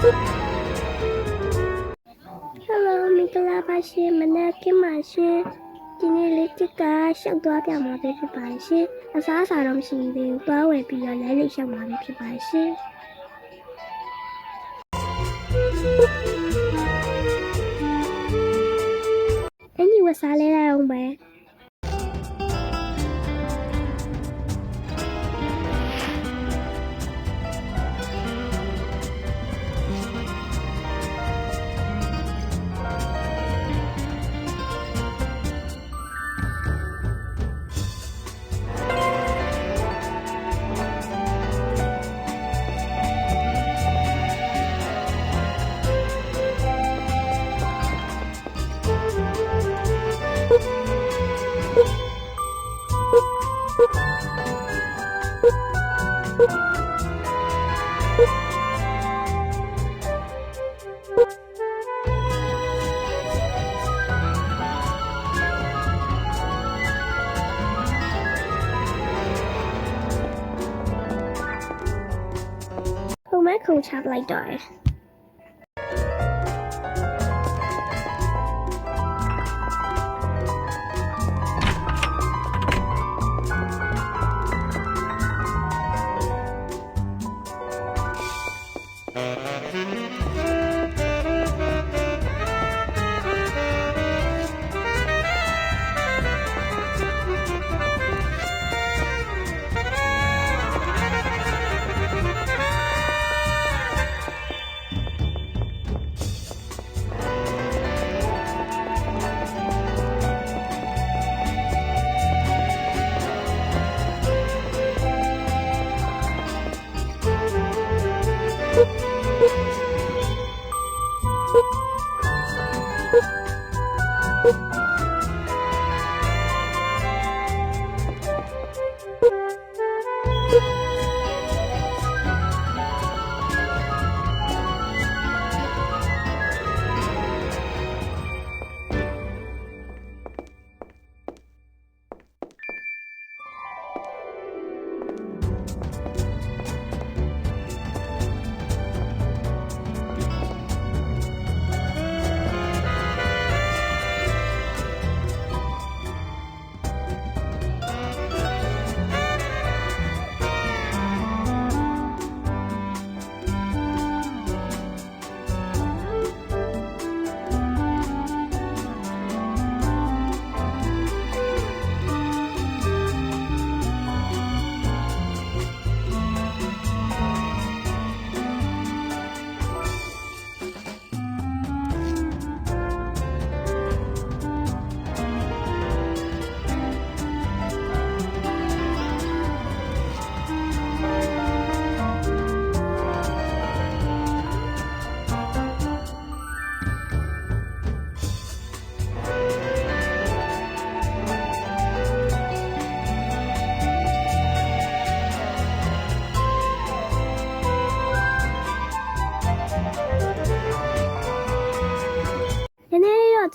Hello မင်္ဂလာပါရှင်မနက်ခင်းပါရှင်ဒီနေ့လေးတစ်ကရှောက်သွားပြမှာဖြစ်ပါရှင်အစားအစာတော့မရှိသေးဘူးသွားဝယ်ပြီးတော့လဲလေးရှောက်မှာဖြစ်ပါရှင်ဝစားလဲရအောင်ပဲမဲခုံချလိုက်တော့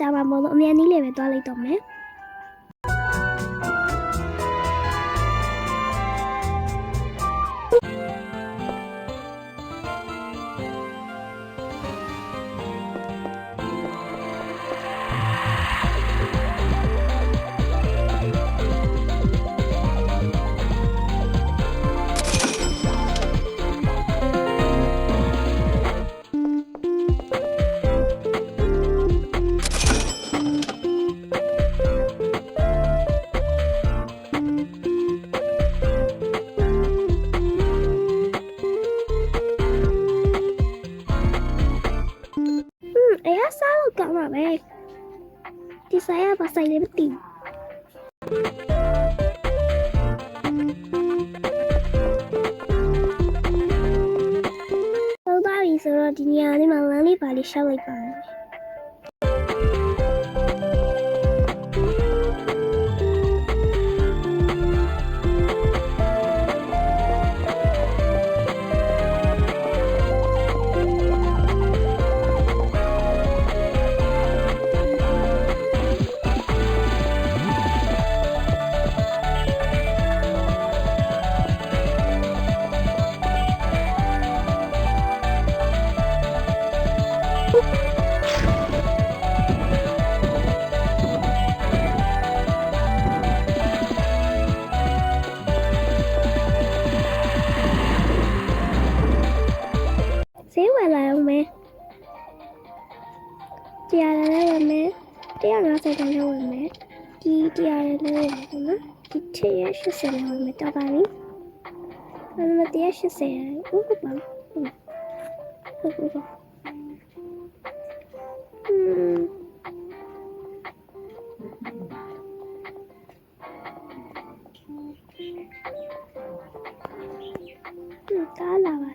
ကြာပါမလို့အမြန်နည်းလေးပဲသွားလိုက်တော့မယ်ကောင်းပါပဲဒီဆိုင်ကဘာဆိုင်လဲမသိဘူးဟုတ်ပါပြီဆိုတော့ဒီနေရာလေးမှာလမ်းလေးပါလေးရှောက်လိုက်ပါမယ် တရားလည်းဝင်မယ်150တန်းလည်းဝင်မယ်ဒီတရားလည်းဝင်မယ်နော်ဒီ180လည်းဝင်မယ်တော့ပါပြီအဲ့ဒါ180ဟုတ်ပါဟုတ်ပါကားလာပါ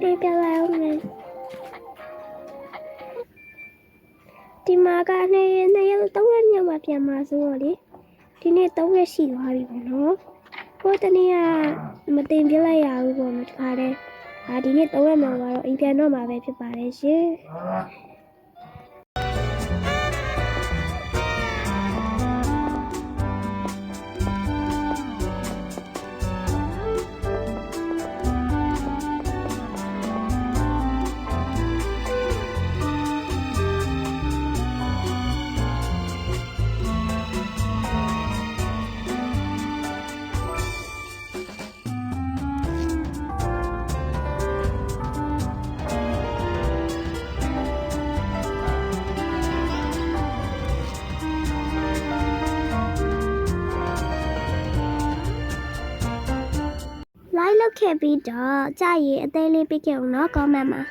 ဒီပြလာအောင်မယ်ဒီမှာကနေ3ရက်ညမှာပြန်มาဆိုတော့လေဒီနေ့3ရက်ရှိသွားပြီပေါ့နော်ဟိုတနေ့ကမတင်ပြလိုက်ရဘူးပေါ့နော်ဒီခါတည်းဒီနေ့3ရက်မှာတော့အိမ်ပြန်တော့မှာပဲဖြစ်ပါတယ်ရှင်လိုက်လောက်ခဲ့ပြီးတော့ကြာရင်အသေးလေးပြခဲ့အောင်နော် comment မှာ